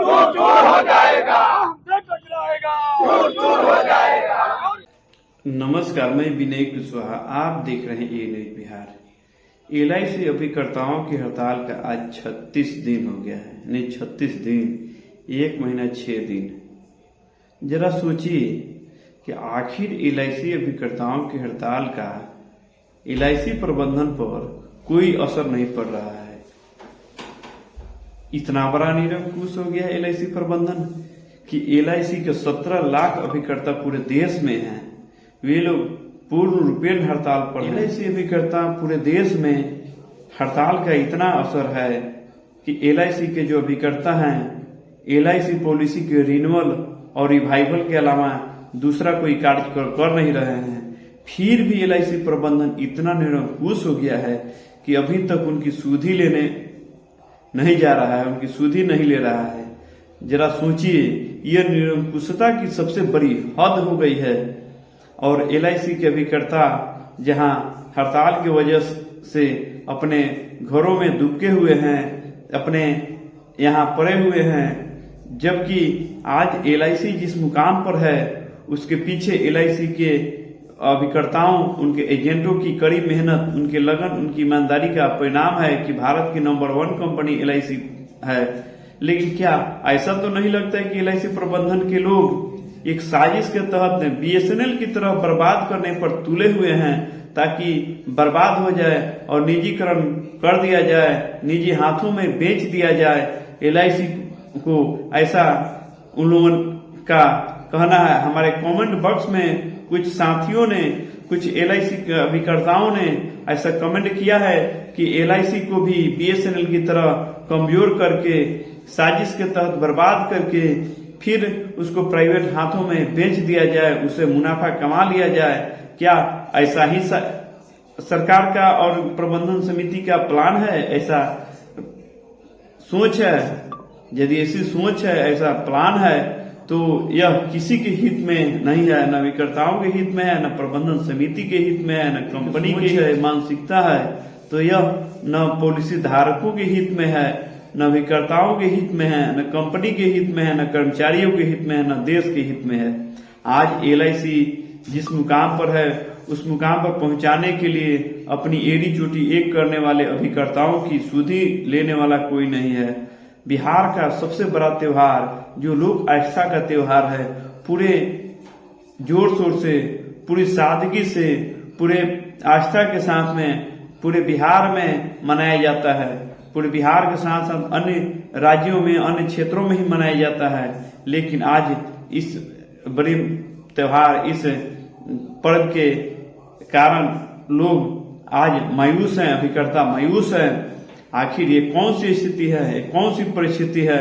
चूर चूर हो जाएगा, हमसे टकराएगा, चूर चूर हो जाएगा। नमस्कार, मैं विनय कुशवाहा, आप देख रहे हैं ए न्यूज बिहार। एलआईसी अभिकर्ताओं की हड़ताल का आज 36 दिन हो गया है। नहीं 36 दिन, 1 महीना 6 दिन। जरा सोचिए कि आखिर एलआईसी अभिकर्ताओं की हड़ताल का एलआईसी प्रबंधन पर कोई असर नहीं पड़ रहा है। इतना बड़ा निरंकुश हो गया है एलआईसी प्रबंधन कि एलआईसी के 17 लाख अभिकर्ता पूरे देश में हैं। वे लोग पूर्ण रूपेण हड़ताल पर। एलआईसी अभिकर्ता पूरे देश में हड़ताल का इतना असर है कि एलआईसी के जो अभिकर्ता हैं, एलआईसी पॉलिसी के रिन्यूअल और रिवाइवल के अलावा दूसरा कोई कार्य कर नहीं रहे हैं। फिर भी एलआईसी प्रबंधन इतना निरंकुश हो गया है कि अभी तक उनकी सुधि लेने नहीं जा रहा है, उनकी सुधि नहीं ले रहा है। जरा सोचिए, यह निरंकुशता की सबसे बड़ी हद हो गई है। और एलआईसी के अभिकर्ता जहां हड़ताल की वजह से अपने घरों में दुबके हुए हैं, अपने यहां पड़े हुए हैं, जबकि आज एलआईसी जिस मुकाम पर है उसके पीछे एलआईसी के अभिकर्ताओं, उनके एजेंटों की कड़ी मेहनत, उनके लगन, उनकी ईमानदारी का परिणाम है कि भारत की नंबर 1 कंपनी एलआईसी है। लेकिन क्या ऐसा तो नहीं लगता है कि एलआईसी प्रबंधन के लोग एक साजिश के तहत बीएसएनएल की तरह बर्बाद करने पर तुले हुए हैं, ताकि बर्बाद हो जाए और निजीकरण कर दिया जाए, निजी हाथों में बेच दिया जाए एलआईसी को। ऐसा उन लोगों का कहना है। हमारे कमेंट बॉक्स में कुछ साथियों ने, कुछ एलआईसी के अभिकर्ताओं ने ऐसा कमेंट किया है कि एलआईसी को भी बीएसएनएल की तरह कमजोर करके, साजिश के तहत बर्बाद करके फिर उसको प्राइवेट हाथों में बेच दिया जाए, उसे मुनाफा कमा लिया जाए। क्या ऐसा ही सरकार का और प्रबंधन समिति का प्लान है? ऐसा सोच है? यदि ऐसी सोच है, ऐसा प्लान है, तो यह किसी के हित में नहीं है। न अभिकर्ताओं के हित में है, न प्रबंधन समिति के हित में है, न कंपनी की है मानसिकता है, तो यह न पॉलिसी धारकों के हित में है, न अभिकर्ताओं के हित में है, न कंपनी के हित में है, न कर्मचारियों के हित में है, न देश के हित में है। आज एलआईसी जिस मुकाम पर है, उस मुकाम पर पहुंचाने के लिए अपनी एड़ी चोटी एक करने वाले अभिकर्ताओं की सुधि लेने वाला कोई नहीं है। बिहार का सबसे बड़ा त्योहार, जो लोक आस्था का त्योहार है, पूरे जोर शोर से, पूरी सादगी से, पूरे आस्था के साथ में पूरे बिहार में मनाया जाता है। पूरे बिहार के साथ साथ अन्य राज्यों में, अन्य क्षेत्रों में ही मनाया जाता है। लेकिन आज इस बड़ी त्योहार, इस पर्व के कारण लोग आज मायूस हैं, अभिकर्ता मायूस हैं। आखिर ये कौन सी स्थिति है, कौन सी परिस्थिति है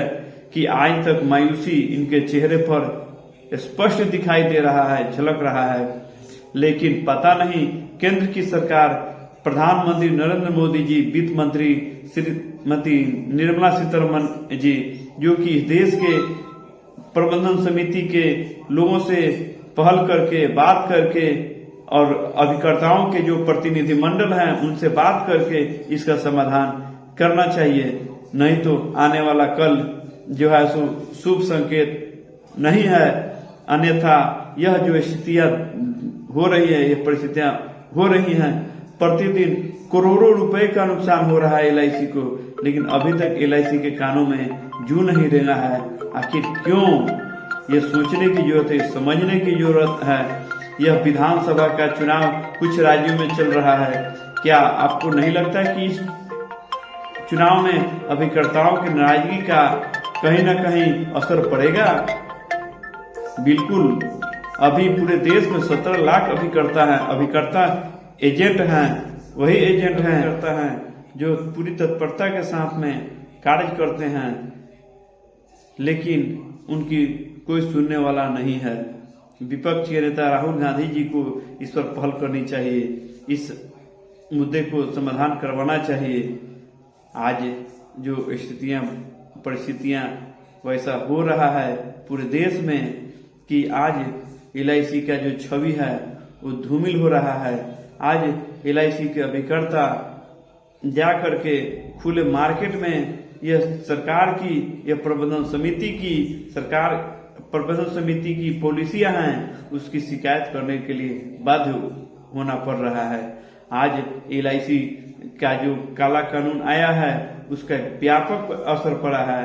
कि आज तक मायूसी इनके चेहरे पर स्पष्ट दिखाई दे रहा है, झलक रहा है। लेकिन पता नहीं केंद्र की सरकार, प्रधानमंत्री नरेंद्र मोदी जी, वित्त मंत्री श्रीमती निर्मला सीतारमण जी, जो कि इस देश के प्रबंधन समिति के लोगों से पहल करके, बात करके, और अभिकर्ताओं के जो प्रतिनिधि मंडल हैं उनसे बात करके इसका समाधान करना चाहिए। नहीं तो आने वाला कल जो है सो शुभ संकेत नहीं है। अन्यथा यह जो स्थितियां हो रही है, ये परिस्थितियां हो रही हैं, प्रतिदिन करोड़ों रुपए का नुकसान हो रहा है एलआईसी को, लेकिन अभी तक एलआईसी के कानों में जू नहीं रेंगा है। आखिर क्यों? ये सोचने की जरूरत है, समझने की जरूरत है। यह विधानसभा का चुनाव कुछ राज्यों में चल रहा है। क्या आपको नहीं लगता कि इस चुनाव में अभिकर्ताओं की नाराजगी का कहीं ना कहीं असर पड़ेगा? बिल्कुल। अभी पूरे देश में 17 लाख अभिकर्ता हैं। अभिकर्ता एजेंट हैं, वही एजेंट हैं करता है जो पूरी तत्परता के साथ में कार्य करते हैं, लेकिन उनकी कोई सुनने वाला नहीं है। विपक्ष के नेता राहुल गांधी जी को इस पर पहल करनी चाहिए, इस मुद्दे को समाधान करवाना चाहिए। आज जो स्थितियां, परिस्थितियां वैसा हो रहा है पूरे देश में कि आज एलआईसी का जो छवि है वो धूमिल हो रहा है। आज एलआईसी के अभिकर्ता जा करके खुले मार्केट में यह सरकार की, यह प्रबंधन समिति की, सरकार प्रबंधन समिति की पॉलिसियां हैं, उसकी शिकायत करने के लिए बाध्य होना पड़ रहा है। आज LIC का जो काला कानून आया है उसका व्यापक असर पड़ा है।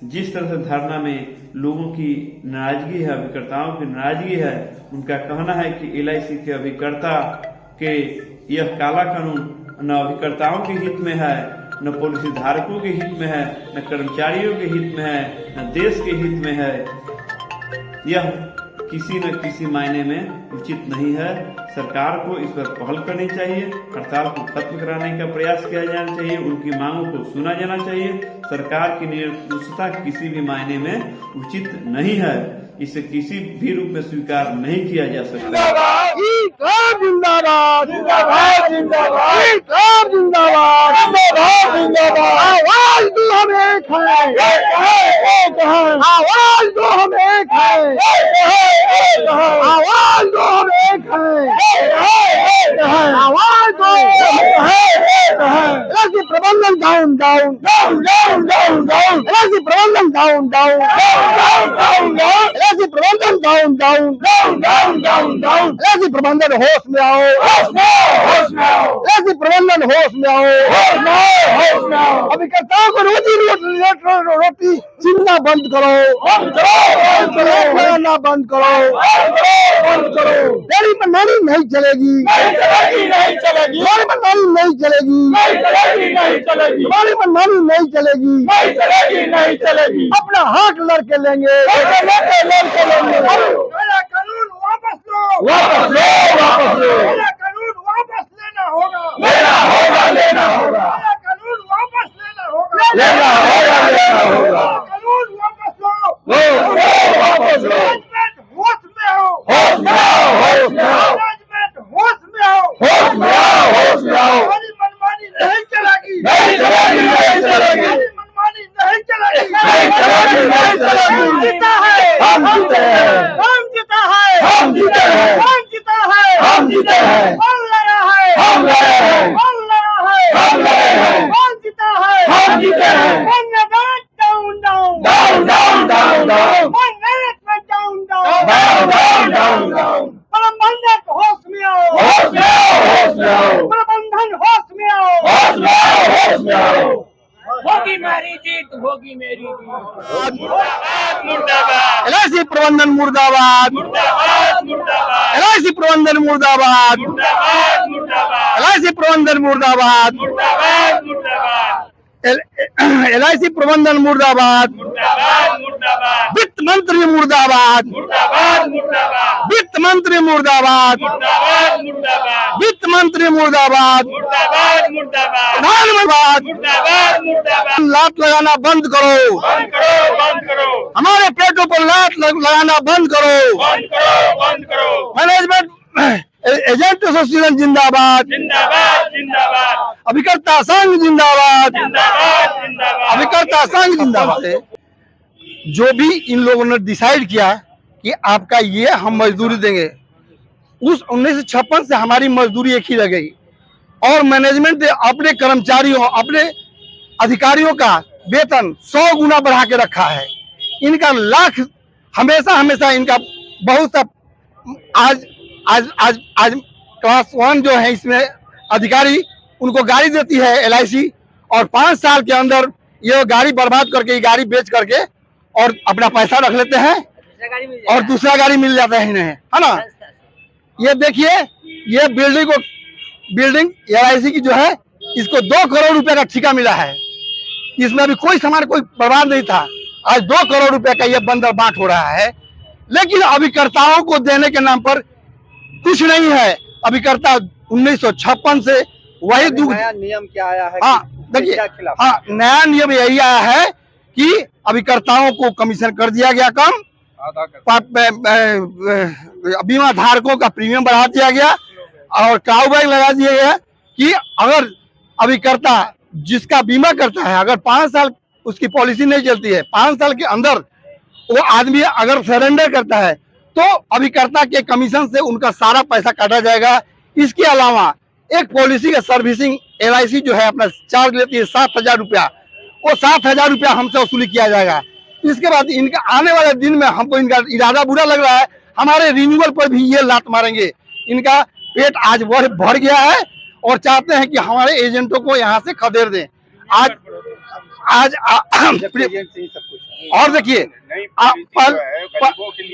जिस तरह से धरना में लोगों की नाराजगी है, अभिकर्ताओं की नाराजगी है, उनका कहना है कि LIC के अभिकर्ता के यह काला कानून न अभिकर्ताओं के हित में है, न पॉलिसी धारकों के हित में है, न कर्मचारियों के हित में है, न देश के हित में है। यह किसी न किसी मायने में उचित नहीं है। सरकार को इस पर पहल करनी चाहिए, हड़ताल को खत्म कराने का प्रयास किया जाना चाहिए, उनकी मांगों को सुना जाना चाहिए। सरकार की निरंकुशता किसी भी मायने में उचित नहीं है, इसे किसी भी रूप में स्वीकार नहीं किया जा सकता। जिंदाबाद जिंदाबाद जिंदाबाद जिंदाबाद जिंदाबाद जिंदाबाद। आवाज दो हम एक है, आवाज दो हम एक है, आवाज दो हम एक है, आवाज दो LIC प्रबंधन down down down down down down, LIC प्रबंधन down down down down down, LIC प्रबंधन down down down down down down, LIC प्रबंधन होश में आओ, होश में आओ, होश में आओ, LIC प्रबंधन होश में आओ, होश में आओ, होश में आओ। अभिकर्ताओं को रोटी चिन्ना बंद करो, बंद करो, बनाना बंद करो, बंद करो। मेरी मनमानी नहीं चलेगी, नहीं चलेगी, नहीं चलेगी, मेरी मनमानी नहीं चलेगी, नहीं चलेगी, नहीं चलेगी, मेरी मनमानी नहीं चलेगी, नहीं चलेगी, नहीं चलेगी। अपना हक लड़के लेंगे, लड़के लेंगे। कानून वापस लो, वापस लो, वापस लो। कानून वापस लेना होगा, लेना होगा, लेना होगा। कानून वापस लेना होगा, लेना होगा, लेना होगा। कानून वापस लो, वापस लो। होश में आओ, होश में आओ, होश में आओ। होश में आओ, होश में आओ, होश में आओ। हमारी मनमानी नहीं चलेगी, नहीं चलेगी, नहीं चलेगी। हमारी मनमानी नहीं चलेगी, नहीं चलेगी, नहीं चलेगी। हम जीता है, हम जीते हैं, हम जीता है, हम जीते हैं, हम जीता है, हम जीते हैं। हम लड़ा है, हम लड़े हैं, हम लड़ा है, हम लड़े हैं। हम जीता है, हम जीते हैं। Down down down down down down, down down down down. प्रबंधन होश में आओ, होश में आओ, होश में आओ। प्रबंधन होश में आओ, होश में आओ, होश में आओ। होगी मेरी जीत, होगी मेरी जीत। मुर्दाबाद मुर्दाबाद, LIC प्रबंधन मुर्दाबाद, मुर्दाबाद मुर्दाबाद, LIC प्रबंधन मुर्दाबाद, मुर्दाबाद मुर्दाबाद, LIC प्रबंधन मुर्दाबाद, मुर्दाबाद मुर्दाबाद, LIC प्रबंधन मुर्दाबाद, मुर्दाबाद मुर्दाबाद। वित्त मंत्री मुर्दाबाद, मुर्दाबाद मुर्दाबाद, वित्त मंत्री मुर्दाबाद, मुर्दाबाद मुर्दाबाद, वित्त मंत्री मुर्दाबाद, मुर्दाबाद मुर्दाबाद, प्रधानमंत्री मुर्दाबाद मुर्दाबाद। लात लगाना बंद करो, बंद करो, बंद करो। हमारे पेटों पर लात लगाना बंद करो, बंद करो, बंद करो। मैनेजमेंट एजेंट एसोसिएशन जिंदाबाद, जिंदाबाद जिंदाबाद। अभिकर्ता संघ जिंदाबाद, जिंदाबाद जिंदाबाद। अभिकर्ता संघ जिंदाबाद। जो भी इन लोगों ने डिसाइड किया कि आपका ये हम मजदूरी देंगे, उस 1956 से हमारी मजदूरी एक ही रह गई और मैनेजमेंट ने अपने कर्मचारियों, अपने अधिकारियों का वेतन 100 गुना बढ़ा के रखा है। इनका लाख हमेशा हमेशा इनका बहुत सा आज आज आज आज क्लास 1 जो है इसमें अधिकारी उनको गाड़ी देती है LIC और 5 साल के अंदर ये गाड़ी बर्बाद करके, ये गाड़ी बेच करके और अपना पैसा रख लेते हैं और दूसरा गाड़ी मिल जाता है इन्हें, है ना। ये देखिए, ये बिल्डिंग LIC की जो है इसको 2 करोड़ रुपए का ठेका मिला है। इसमें अभी कोई सामान कोई बर्बाद नहीं था, आज 2 करोड़ रुपए का ये बंदर बांट हो रहा है। लेकिन अभिकर्ताओं को देने के नाम पर कुछ नहीं है। अभिकर्ता 1956 से वही नया नियम क्या आया है? हाँ देखिए, हाँ नया नियम यही आया है कि अभिकर्ताओं को कमीशन कर दिया गया कम, बीमा धारकों का प्रीमियम बढ़ा दिया गया और क्लाउबैक लगा दिया गया कि अगर अभिकर्ता जिसका बीमा करता है, अगर 5 साल उसकी पॉलिसी नहीं चलती है, 5 साल के अंदर वो आदमी अगर सरेंडर करता है तो अभिकर्ता के कमीशन से उनका सारा पैसा काटा जाएगा। इसके अलावा एक पॉलिसी का सर्विसिंग LIC जो है अपना चार्ज लेती है 7,000 रुपया, वो 7,000 रुपया हमसे वसूली किया जाएगा। इसके बाद इनका आने वाले दिन में हमको इनका इरादा बुरा लग रहा है, हमारे रिन्यूअल पर भी ये लात मारेंगे। इनका पेट आज भर गया है और चाहते हैं कि हमारे एजेंटों को यहाँ से खदेड़ दें। आज और देखिए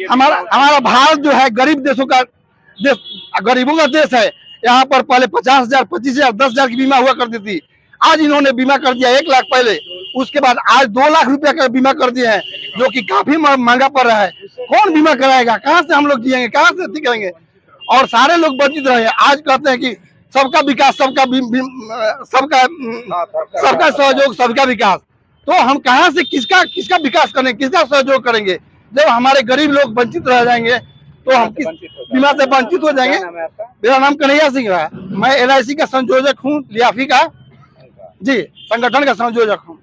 हमारा भारत जो है गरीब देशों का देश, गरीबों का देश है। यहाँ पर पहले 50,000, 25,000, 10,000 की बीमा हुआ करती थी। आज इन्होंने बीमा कर दिया 1 लाख पहले, उसके बाद आज 2 लाख रुपया का बीमा कर दिए हैं, जो कि काफी महंगा पड़ रहा है। कौन बीमा कराएगा? कहाँ से हम लोग जिएंगे? कहाँ से अति करेंगे? और सारे लोग वंचित रहे। आज कहते हैं कि सबका विकास, सबका सहयोग, सबका विकास। तो हम कहाँ से किसका विकास करेंगे, किसका सहयोग करेंगे? जब हमारे गरीब लोग वंचित रह जाएंगे तो हम किस बीमा से वंचित हो जाएंगे। मेरा नाम कन्हैया सिंह है, मैं LIC का संयोजक हूँ, लियाफी का जी संगठन का संयोजक हूँ।